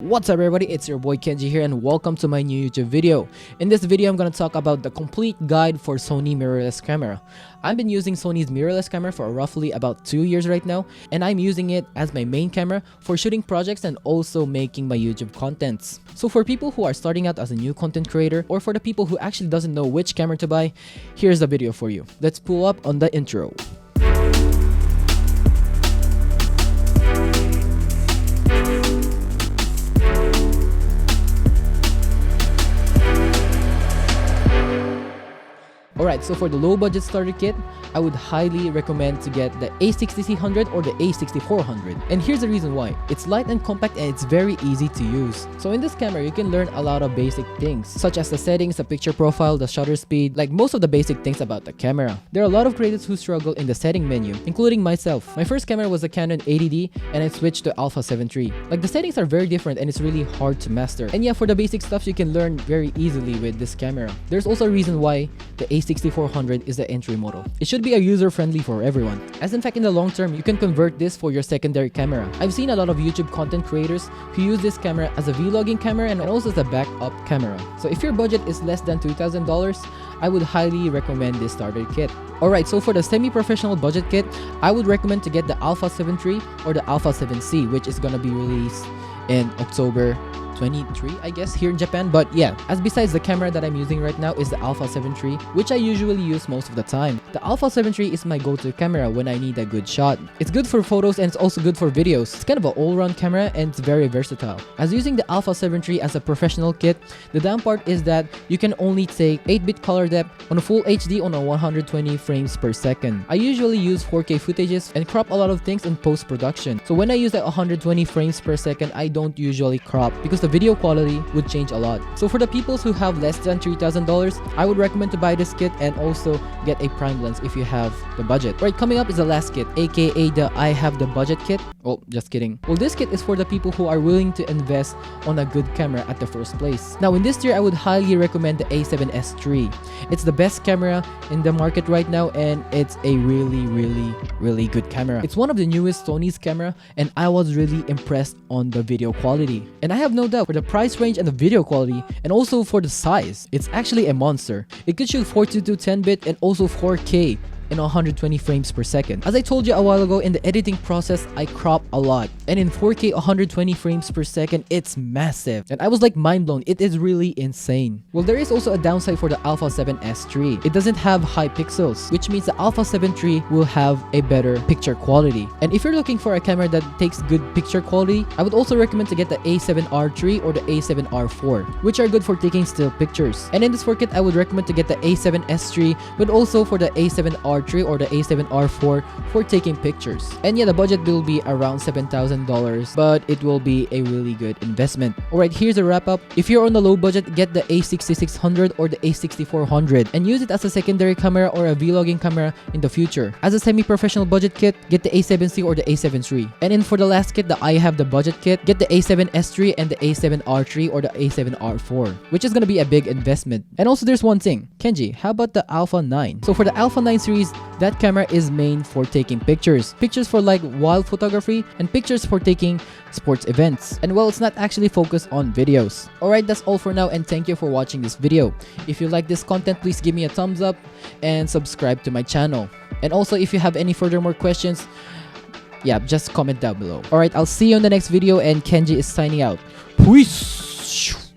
What's up everybody, it's your boy Kenji here and welcome to my new YouTube video. In this video, I'm gonna talk about the complete guide for Sony mirrorless camera. I've been using Sony's mirrorless camera for roughly about 2 years right now, and I'm using it as my main camera for shooting projects and also making my YouTube contents. So for people who are starting out as a new content creator, or for the people who actually doesn't know which camera to buy, here's the video for you. Let's pull up on the intro. Alright, so for the low budget starter kit, I would highly recommend to get the A6600 or the A6400. And here's the reason why. It's light and compact and it's very easy to use. So in this camera, you can learn a lot of basic things, such as the settings, the picture profile, the shutter speed, like most of the basic things about the camera. There are a lot of creators who struggle in the setting menu, including myself. My first camera was a Canon 80D and I switched to A7 III. Like the settings are very different and it's really hard to master. And yeah, for the basic stuff, you can learn very easily with this camera. There's also a reason why the A6400 is the entry model. It should be a user-friendly for everyone, as in fact in the long term you can convert this for your secondary camera. I've seen a lot of YouTube content creators who use this camera as a vlogging camera and also as a backup camera. So if your budget is less than $2,000, I would highly recommend this starter kit. Alright, so for the semi-professional budget kit, I would recommend to get the A7 III or the A7C, which is gonna be released in October 23, I guess, here in Japan. But yeah, as besides the camera that I'm using right now is the A7 III, which I usually use most of the time. The A7 III is my go-to camera when I need a good shot. It's good for photos and it's also good for videos. It's kind of an all-round camera and it's very versatile. As using the A7 III as a professional kit, the down part is that you can only take 8-bit color depth on a full HD on a 120 frames per second. I usually use 4K footages and crop a lot of things in post-production. So when I use that 120 frames per second, I don't usually crop because the video quality would change a lot. So for the people who have less than $3,000, I would recommend to buy this kit and also get a prime lens if you have the budget. Right, coming up is the last kit, aka the I have the budget kit. Oh, just kidding. Well, this kit is for the people who are willing to invest on a good camera at the first place. Now in this tier, I would highly recommend the A7S III. It's the best camera in the market right now and it's a really good camera. It's one of the newest Sony's camera and I was really impressed on the video quality. And I have no doubt for the price range and the video quality and also for the size, it's actually a monster. It could shoot 422 10-bit and also 4K in 120 frames per second. As I told you a while ago, in the editing process, I crop a lot. And in 4K 120 frames per second, it's massive. And I was like mind blown. It is really insane. Well, there is also a downside for the A7S III. It doesn't have high pixels, which means the A7 III will have a better picture quality. And if you're looking for a camera that takes good picture quality, I would also recommend to get the A7R3 or the A7R4, which are good for taking still pictures. And in this kit, I would recommend to get the A7S III, but also for the A7R3 or the A7R4 for taking pictures. And yeah, the budget will be around $7,000, but it will be a really good investment. Alright, here's a wrap up. If you're on the low budget, get the A6600 or the A6400 and use it as a secondary camera or a vlogging camera in the future. As a semi-professional budget kit, get the A7C or the A7Riii. And in for the last kit, the I have the budget kit, get the A7S III and the A7R3 or the A7R4, which is gonna be a big investment. And also there's one thing, Kenji, how about the Alpha 9? So for the Alpha 9 series, that camera is made for taking pictures for like wild photography and pictures for taking sports events. And well, it's not actually focused on videos. Alright, that's all for now and thank you for watching this video. If you like this content, please give me a thumbs up and subscribe to my channel. And also if you have any furthermore questions, yeah, just comment down below. Alright, I'll see you in the next video and Kenji is signing out. Peace!